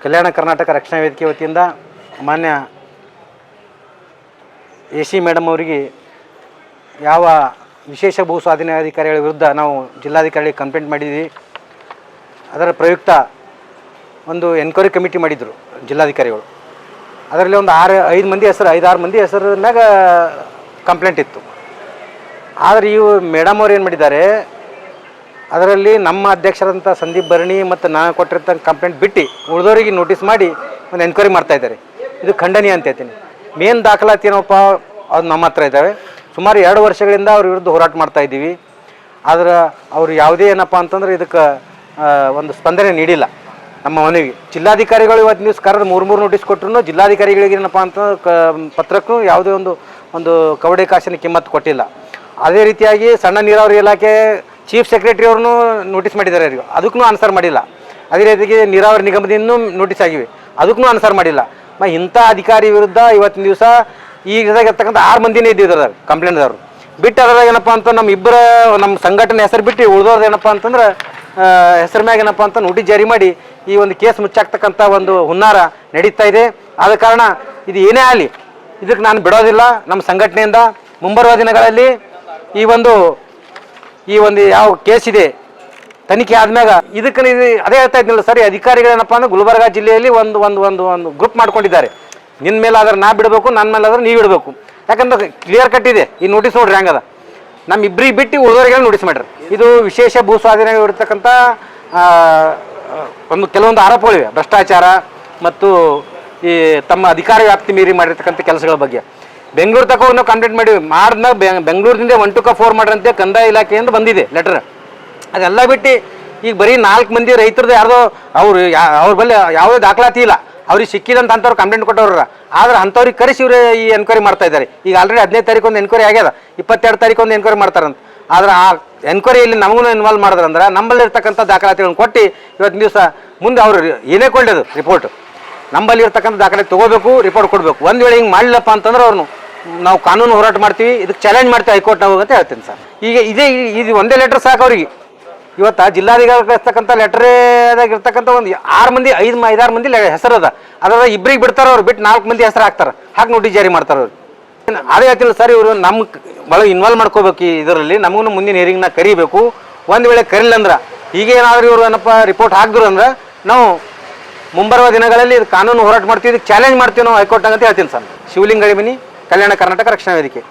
ಕಲ್ಯಾಣ ಕರ್ನಾಟಕ ರಕ್ಷಣಾ ವೇದಿಕೆ ವತಿಯಿಂದ ಮಾನ್ಯ ಎ.ಸಿ. ಮೇಡಮ್ ಅವರಿಗೆ ಯಾವ ವಿಶೇಷ ಭೂ ಸ್ವಾಧೀನಾಧಿಕಾರಿಗಳ ವಿರುದ್ಧ ನಾವು ಜಿಲ್ಲಾಧಿಕಾರಿಗೆ ಕಂಪ್ಲೇಂಟ್ ಮಾಡಿದ್ವಿ. ಅದರ ಪ್ರಯುಕ್ತ ಒಂದು ಎನ್ಕ್ವೈರಿ ಕಮಿಟಿ ಮಾಡಿದರು ಜಿಲ್ಲಾಧಿಕಾರಿಗಳು. ಅದರಲ್ಲಿ ಒಂದು 5 ಮಂದಿ ಹೆಸರು 5-6 ಮಂದಿ ಹೆಸರಿನಾಗ ಕಂಪ್ಲೇಂಟ್ ಇತ್ತು. ಆದರೆ ಇವು ಮೇಡಮ್ ಅವ್ರು ಏನು ಮಾಡಿದ್ದಾರೆ, ಅದರಲ್ಲಿ ನಮ್ಮ ಅಧ್ಯಕ್ಷರಂಥ ಸಂದೀಪ್ ಭರಣಿ ಮತ್ತು ನಾನು ಕೊಟ್ಟಿರ್ತಂಥ ಕಂಪ್ಲೇಂಟ್ ಬಿಟ್ಟು ಉಳಿದವರಿಗೆ ನೋಟಿಸ್ ಮಾಡಿ ಒಂದು ಎನ್ಕ್ವೈರಿ ಮಾಡ್ತಾಯಿದ್ದಾರೆ. ಇದು ಖಂಡನೀಯ ಅಂತ ಹೇಳ್ತೀನಿ. ಮೇನ್ ದಾಖಲಾತಿ ಏನಪ್ಪ ಅದು ನಮ್ಮ ಹತ್ರ ಇದ್ದಾವೆ. ಸುಮಾರು 2 ವರ್ಷಗಳಿಂದ ಅವ್ರ ವಿರುದ್ಧ ಹೋರಾಟ ಮಾಡ್ತಾಯಿದ್ದೀವಿ. ಆದ್ರೆ ಅವರು ಯಾವುದೇ ಏನಪ್ಪ ಅಂತಂದ್ರೆ ಇದಕ್ಕೆ ಒಂದು ಸ್ಪಂದನೆ ನೀಡಿಲ್ಲ. ನಮ್ಮ ಮನವಿ ಜಿಲ್ಲಾಧಿಕಾರಿಗಳು ಇವತ್ತು ನ್ಯೂಸ್ ಕರೆದು 3 ನೋಟಿಸ್ ಕೊಟ್ಟರು ಜಿಲ್ಲಾಧಿಕಾರಿಗಳಿಗೆ ಏನಪ್ಪ ಅಂತ ಪತ್ರಕ್ಕೂ ಯಾವುದೇ ಒಂದು ಕವಡೆ ಕಾಸಿನ ಕಿಮ್ಮತ್ತು ಕೊಟ್ಟಿಲ್ಲ. ಅದೇ ರೀತಿಯಾಗಿ ಸಣ್ಣ ನೀರಾವರಿ ಇಲಾಖೆ ಚೀಫ್ ಸೆಕ್ರೆಟರಿ ಅವ್ರನ್ನೂ ನೋಟಿಸ್ ಮಾಡಿದ್ದಾರೆ, ಅವರಿಗೆ ಅದಕ್ಕೂ ಆನ್ಸರ್ ಮಾಡಿಲ್ಲ. ಅದೇ ರೀತಿಯಾಗಿ ನೀರಾವರಿ ನಿಗಮದಿಂದ ನೋಟಿಸ್ ಆಗಿವೆ, ಅದಕ್ಕೂ ಆನ್ಸರ್ ಮಾಡಿಲ್ಲ. ಇಂಥ ಅಧಿಕಾರಿ ವಿರುದ್ಧ ಇವತ್ತಿನ ದಿವಸ ಈಗಿರ್ತಕ್ಕಂಥ 6 ಮಂದಿನೇ ಇದ್ದಿದ್ದಾರೆ ಕಂಪ್ಲೇಂಟ್ದವರು. ಬಿಟ್ಟು ಅದ್ರಾಗ ಏನಪ್ಪ ಅಂತ ನಮ್ಮ ಸಂಘಟನೆ ಹೆಸರು ಬಿಟ್ಟು ಉಳಿದವ್ರದ್ದು ಏನಪ್ಪ ಅಂತಂದ್ರೆ ಹೆಸರು ಮ್ಯಾಗ ಏನಪ್ಪ ಅಂತ ನೋಟಿಸ್ ಜಾರಿ ಮಾಡಿ ಈ ಒಂದು ಕೇಸ್ ಮುಚ್ಚಾಕ್ತಕ್ಕಂಥ ಒಂದು ಹುನ್ನಾರ ನಡೀತಾ ಇದೆ. ಆದ ಕಾರಣ ಇದು ಏನೇ ಆಗಲಿ ಇದಕ್ಕೆ ನಾನು ಬಿಡೋದಿಲ್ಲ. ನಮ್ಮ ಸಂಘಟನೆಯಿಂದ ಮುಂಬರುವ ದಿನಗಳಲ್ಲಿ ಈ ಒಂದು ಯಾವ ಕೇಸ್ ಇದೆ ತನಿಖೆ ಆದ್ಮ್ಯಾಗ ಇದಕ್ಕೆ ಅದೇ ಹೇಳ್ತಾ ಇದ್ದಿಲ್ಲ ಸರಿ. ಅಧಿಕಾರಿಗಳೇನಪ್ಪ ಅಂದ್ರೆ ಗುಲ್ಬರ್ಗ ಜಿಲ್ಲೆಯಲ್ಲಿ ಒಂದು ಗ್ರೂಪ್ ಮಾಡ್ಕೊಂಡಿದ್ದಾರೆ. ನಿನ್ನ ಮೇಲೆ ಆದ್ರೆ ನಾ ಬಿಡಬೇಕು, ನನ್ನ ಮೇಲೆ ಆದ್ರೆ ನೀವು ಬಿಡಬೇಕು. ಯಾಕಂದ್ರೆ ಕ್ಲಿಯರ್ ಕಟ್ ಇದೆ ಈ ನೋಟಿಸ್. ನೋಡ್ರಿ ಹೆಂಗದ, ನಮ್ಮ ಇಬ್ಬರಿಗೆ ಬಿಟ್ಟು ಉಳಿದವರಿಗೆ ನೋಟಿಸ್ ಮಾಡ್ರಿ. ಇದು ವಿಶೇಷ ಭೂ ಸ್ವಾಧೀನ ಇರತಕ್ಕಂಥ ಕೆಲವೊಂದು ಆರೋಪಗಳಿವೆ, ಭ್ರಷ್ಟಾಚಾರ ಮತ್ತು ಈ ತಮ್ಮ ಅಧಿಕಾರ ವ್ಯಾಪ್ತಿ ಮೀರಿ ಮಾಡಿರ್ತಕ್ಕಂಥ ಕೆಲಸಗಳ ಬಗ್ಗೆ. ಬೆಂಗಳೂರು ತಕ್ಕ ನಾವು ಕಂಪ್ಲೇಂಟ್ ಮಾಡಿವಿ. ಮಾಡಿದ್ಮೇಲೆ ಬೆಂಗಳೂರಿನಿಂದ 124 ಮಾಡ್ರಂತೆ ಕಂದಾಯ ಇಲಾಖೆಯಿಂದ ಬಂದಿದೆ ಲೆಟರ್. ಅದೆಲ್ಲ ಬಿಟ್ಟು ಈಗ ಬರೀ 4 ಮಂದಿ ರೈತರದ್ದು ಯಾರ್ದೋ ಅವ್ರ ಬಳಿ ಯಾವುದೇ ದಾಖಲಾತಿ ಇಲ್ಲ. ಅವ್ರಿಗೆ ಸಿಕ್ಕಿದಂತ ಅಂಥವ್ರು ಕಂಪ್ಲೇಂಟ್ ಕೊಟ್ಟವ್ರ. ಆದ್ರೆ ಅಂಥವ್ರಿಗೆ ಕರೆಸಿ ಇವ್ರು ಈ ಎನ್ಕ್ವೈರಿ ಮಾಡ್ತಾ ಇದ್ದಾರೆ. ಈಗ ಆಲ್ರೆಡಿ 15 ತಾರೀಕು ಒಂದು ಎನ್ಕ್ವೈರಿ ಆಗ್ಯದ, 22 ತಾರೀಕು ಒಂದು ಎನ್ಕ್ವೈರಿ ಮಾಡ್ತಾರಂತ. ಆದ್ರೆ ಆ ಎನ್ಕ್ವೈರಿಯಲ್ಲಿ ನಮಗೂ ಇನ್ವಾಲ್ವ್ ಮಾಡಿದ್ರಂದ್ರೆ ನಮ್ಮಲ್ಲಿರ್ತಕ್ಕಂಥ ದಾಖಲಾತಿಗಳನ್ನು ಕೊಟ್ಟು ಇವತ್ತಿನ ದಿವಸ ಮುಂದೆ ಅವರು ಏನೇ ಕೊಳ್ಳೋದು ರಿಪೋರ್ಟ್ ನಮ್ಮಲ್ಲಿ ಇರ್ತಕ್ಕಂಥ ದಾಖಲಾತಿ ತೊಗೋಬೇಕು, ರಿಪೋರ್ಟ್ ಕೊಡಬೇಕು. ಒಂದು ವೇಳೆ ಹಿಂಗೆ ಮಾಡಲಿಲ್ಲಪ್ಪ ಅಂತಂದ್ರೆ ಅವ್ರನ್ನು ನಾವು ಕಾನೂನು ಹೋರಾಟ ಮಾಡ್ತೀವಿ, ಇದಕ್ಕೆ ಚಾಲೆಂಜ್ ಮಾಡ್ತೀವಿ ಹೈಕೋರ್ಟ್ ನಾವು ಅಂತ ಹೇಳ್ತೀನಿ ಸರ್. ಈಗ ಇದು ಒಂದೇ ಲೆಟರ್ ಸಾಕು ಅವ್ರಿಗೆ. ಇವತ್ತು ಜಿಲ್ಲಾಧಿಕಾರಿ ಕಳಿಸ್ತಕ್ಕಂಥ ಲೆಟರೇದಾಗ ಇರ್ತಕ್ಕಂಥ ಒಂದು 6 ಮಂದಿ 5-6 ಮಂದಿ ಹೆಸರು ಅದ ಇಬ್ಬರಿಗೆ ಬಿಡ್ತಾರೆ. ಅವ್ರು ಬಿಟ್ಟು 4 ಮಂದಿ ಹೆಸರು ಹಾಕ್ತಾರೆ, ಹಾಕಿ ನೋಟಿಸ್ ಜಾರಿ ಮಾಡ್ತಾರೆ ಅವ್ರು. ಅದೇ ಹೇಳ್ತಿಲ್ಲ ಸರ್, ಇವರು ನಮ್ಗೆ ಭಾಳ ಇನ್ವಾಲ್ವ್ ಮಾಡ್ಕೋಬೇಕು ಇದರಲ್ಲಿ. ನಮಗೂ ಮುಂದಿನ ಹಿಯರಿಂಗ್ನ ಕರಿಬೇಕು. ಒಂದು ವೇಳೆ ಕರಿಲ್ಲ ಅಂದ್ರೆ ಈಗೇನಾದ್ರೂ ಇವರು ಏನಪ್ಪ ರಿಪೋರ್ಟ್ ಹಾಕಿದ್ರು ಅಂದ್ರೆ ನಾವು ಮುಂಬರುವ ದಿನಗಳಲ್ಲಿ ಇದು ಕಾನೂನು ಹೋರಾಟ ಮಾಡ್ತೀವಿ, ಇದಕ್ಕೆ ಚಾಲೆಂಜ್ ಮಾಡ್ತೀವಿ ನಾವು ಹೈಕೋರ್ಟ್ನಾಗ ಅಂತ ಹೇಳ್ತೀನಿ ಸರ್. ಶಿವಲಿಂಗ ಅಡಿಮನಿ, ಕಲ್ಯಾಣ ಕರ್ನಾಟಕ ರಕ್ಷಣಾ ವೇದಿಕೆ.